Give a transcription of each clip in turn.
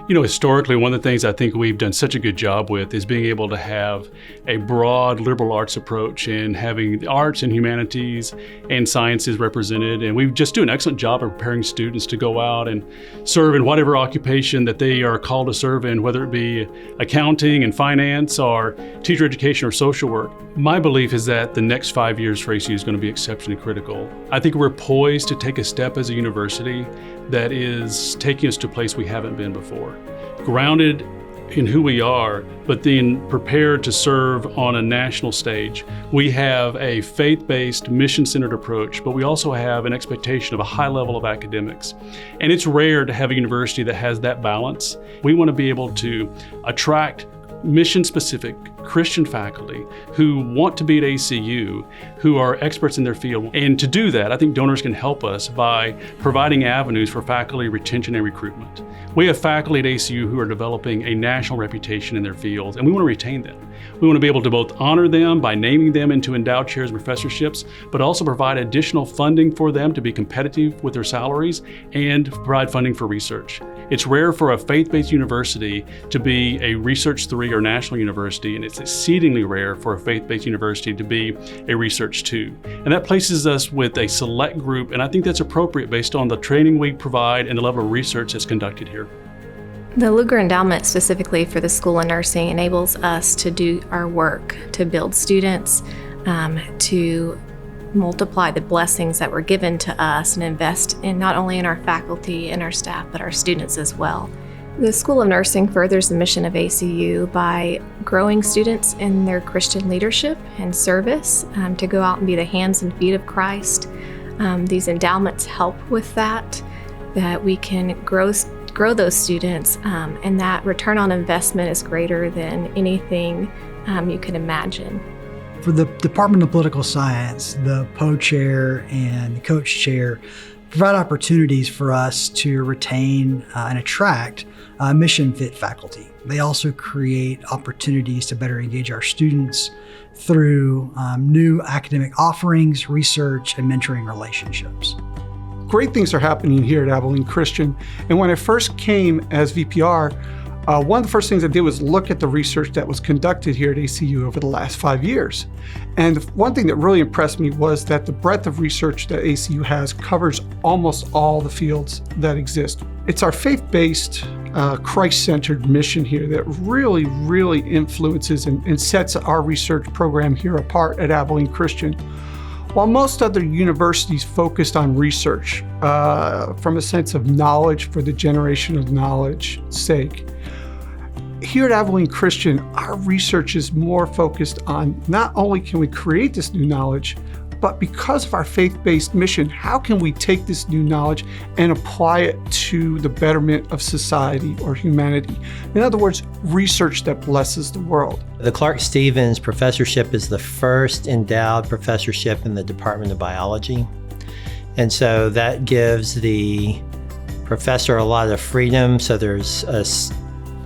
Historically, one of the things I think we've done such a good job with is being able to have a broad liberal arts approach and having the arts and humanities and sciences represented. And we just do an excellent job of preparing students to go out and serve in whatever occupation that they are called to serve in, whether it be accounting and finance or teacher education or social work. My belief is that the next 5 years for ACU is going to be exceptionally critical. I think we're poised to take a step as a university that is taking us to a place we haven't been before. Grounded in who we are, but then prepared to serve on a national stage. We have a faith-based, mission-centered approach, but we also have an expectation of a high level of academics. And it's rare to have a university that has that balance. We want to be able to attract mission-specific Christian faculty who want to be at ACU, who are experts in their field. And to do that, I think donors can help us by providing avenues for faculty retention and recruitment. We have faculty at ACU who are developing a national reputation in their fields, and we want to retain them. We want to be able to both honor them by naming them into endowed chairs and professorships, but also provide additional funding for them to be competitive with their salaries and provide funding for research. It's rare for a faith-based university to be a Research 3 or national university, and it's exceedingly rare for a faith-based university to be a Research 2. And that places us with a select group, and I think that's appropriate based on the training we provide and the level of research that's conducted here. The Lugar Endowment, specifically for the School of Nursing, enables us to do our work, to build students, to multiply the blessings that were given to us and invest in not only in our faculty and our staff, but our students as well. The School of Nursing furthers the mission of ACU by growing students in their Christian leadership and service, to go out and be the hands and feet of Christ. These endowments help with that we can grow those students, and that return on investment is greater than anything you can imagine. For the Department of Political Science, the Poe Chair and the Coach Chair provide opportunities for us to retain and attract mission-fit faculty. They also create opportunities to better engage our students through new academic offerings, research, and mentoring relationships. Great things are happening here at Abilene Christian. And when I first came as VPR, one of the first things I did was look at the research that was conducted here at ACU over the last 5 years. And one thing that really impressed me was that the breadth of research that ACU has covers almost all the fields that exist. It's our faith-based, Christ-centered mission here that really influences and sets our research program here apart at Abilene Christian. While most other universities focused on research from a sense of knowledge for the generation of knowledge's sake, here at Abilene Christian, our research is more focused on not only can we create this new knowledge, but because of our faith-based mission, how can we take this new knowledge and apply it to the betterment of society or humanity? In other words, research that blesses the world. The Clark Stevens Professorship is the first endowed professorship in the Department of Biology. And so that gives the professor a lot of freedom. So there's a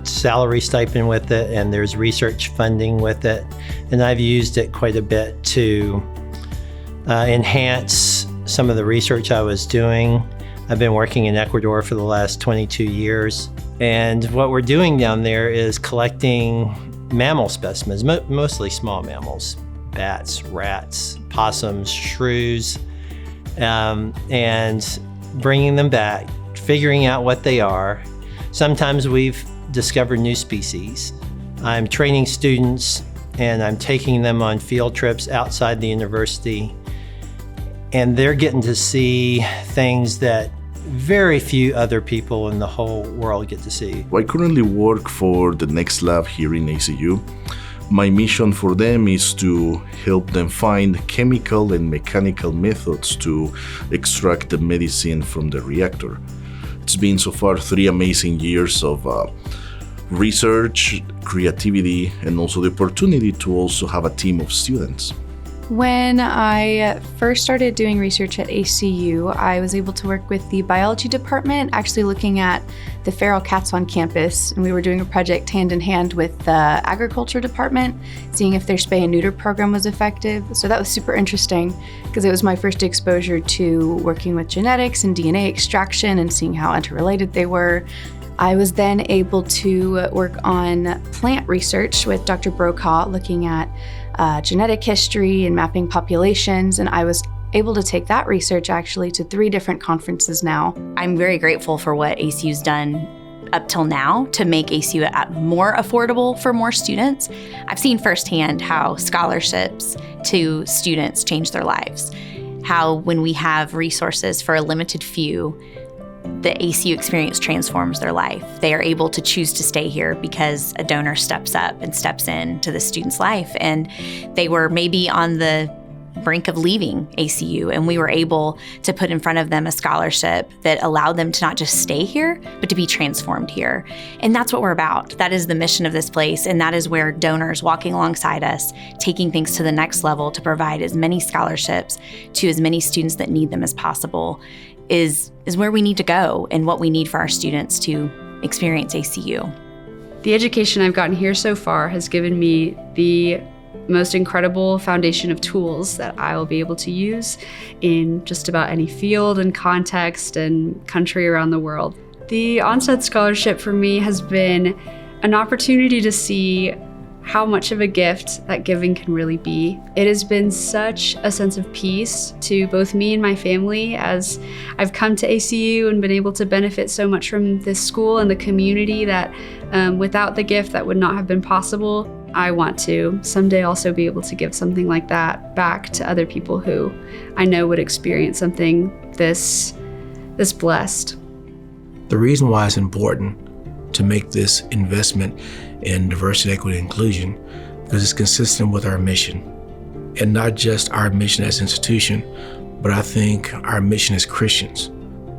salary stipend with it, and there's research funding with it. And I've used it quite a bit to enhance some of the research I was doing. I've been working in Ecuador for the last 22 years. And what we're doing down there is collecting mammal specimens, mostly small mammals, bats, rats, possums, shrews, and bringing them back, figuring out what they are. Sometimes we've discovered new species. I'm training students and I'm taking them on field trips outside the university, and they're getting to see things that very few other people in the whole world get to see. I currently work for the Next Lab here in ACU. My mission for them is to help them find chemical and mechanical methods to extract the medicine from the reactor. It's been so far 3 amazing years of research, creativity, and also the opportunity to also have a team of students. When I first started doing research at ACU, I was able to work with the biology department, actually looking at the feral cats on campus. And we were doing a project hand in hand with the agriculture department, seeing if their spay and neuter program was effective. So that was super interesting because it was my first exposure to working with genetics and DNA extraction and seeing how interrelated they were. I was then able to work on plant research with Dr. Brokaw, looking at genetic history and mapping populations, and I was able to take that research actually to 3 different conferences now. I'm very grateful for what ACU's done up till now to make ACU more affordable for more students. I've seen firsthand how scholarships to students change their lives, how when we have resources for a limited few, the ACU experience transforms their life. They are able to choose to stay here because a donor steps up and steps into the student's life. And they were maybe on the brink of leaving ACU, and we were able to put in front of them a scholarship that allowed them to not just stay here, but to be transformed here. And that's what we're about. That is the mission of this place, and that is where donors walking alongside us, taking things to the next level to provide as many scholarships to as many students that need them as possible is where we need to go and what we need for our students to experience ACU. The education I've gotten here so far has given me the most incredible foundation of tools that I will be able to use in just about any field and context and country around the world. The Onset Scholarship for me has been an opportunity to see how much of a gift that giving can really be. It has been such a sense of peace to both me and my family as I've come to ACU and been able to benefit so much from this school and the community that without the gift that would not have been possible. I want to someday also be able to give something like that back to other people who I know would experience something this blessed. The reason why it's important to make this investment in diversity, equity, and inclusion, because it's consistent with our mission. And not just our mission as an institution, but I think our mission as Christians.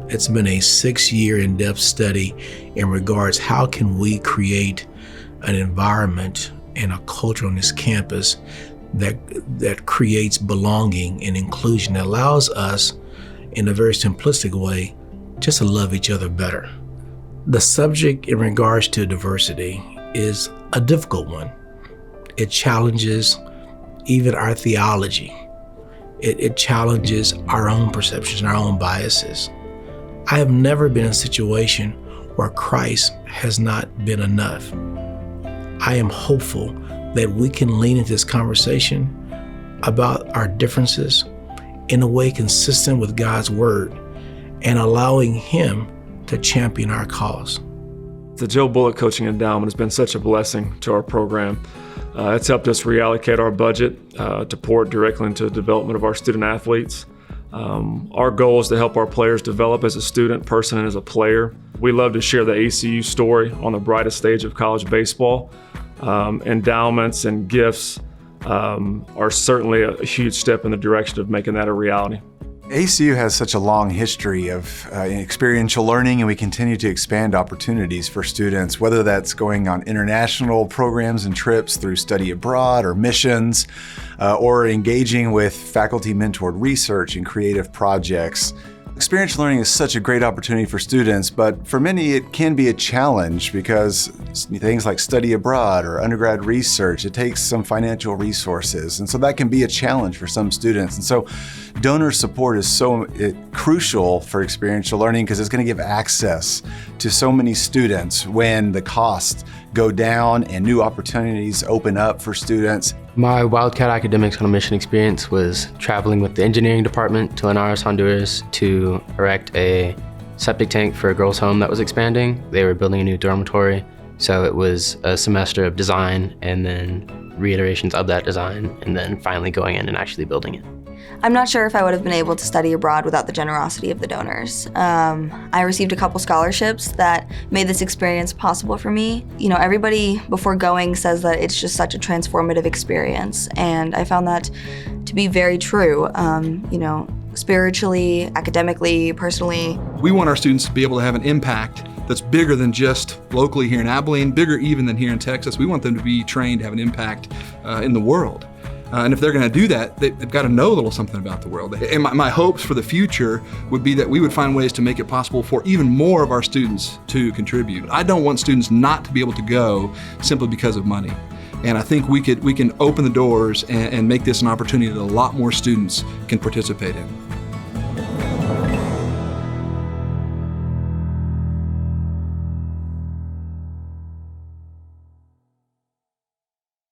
It's been a 6-year in-depth study in regards how can we create an environment and a culture on this campus that creates belonging and inclusion, that allows us, in a very simplistic way, just to love each other better. The subject in regards to diversity is a difficult one. It challenges even our theology. It challenges our own perceptions and our own biases. I have never been in a situation where Christ has not been enough. I am hopeful that we can lean into this conversation about our differences in a way consistent with God's word and allowing Him to champion our cause. The Joe Bullock Coaching Endowment has been such a blessing to our program. It's helped us reallocate our budget to pour it directly into the development of our student athletes. Our goal is to help our players develop as a student, person, and as a player. We love to share the ACU story on the brightest stage of college baseball. Endowments and gifts are certainly a huge step in the direction of making that a reality. ACU has such a long history of experiential learning, and we continue to expand opportunities for students, whether that's going on international programs and trips through study abroad or missions, or engaging with faculty-mentored research and creative projects. Experiential learning is such a great opportunity for students, but for many it can be a challenge because things like study abroad or undergrad research, it takes some financial resources, and so that can be a challenge for some students. And so donor support is so crucial for experiential learning because it's going to give access to so many students when the costs go down and new opportunities open up for students. My Wildcat Academics on a Mission experience was traveling with the engineering department to Linares, Honduras to erect a septic tank for a girls' home that was expanding. They were building a new dormitory, so it was a semester of design and then reiterations of that design and then finally going in and actually building it. I'm not sure if I would have been able to study abroad without the generosity of the donors. I received a couple scholarships that made this experience possible for me. You know, everybody before going says that it's just such a transformative experience, and I found that to be very true. You know, spiritually, academically, personally. We want our students to be able to have an impact that's bigger than just locally here in Abilene, bigger even than here in Texas. We want them to be trained to have an impact in the world. And if they're going to do that, they've got to know a little something about the world. And my hopes for the future would be that we would find ways to make it possible for even more of our students to contribute. I don't want students not to be able to go simply because of money. And I think we can open the doors and make this an opportunity that a lot more students can participate in.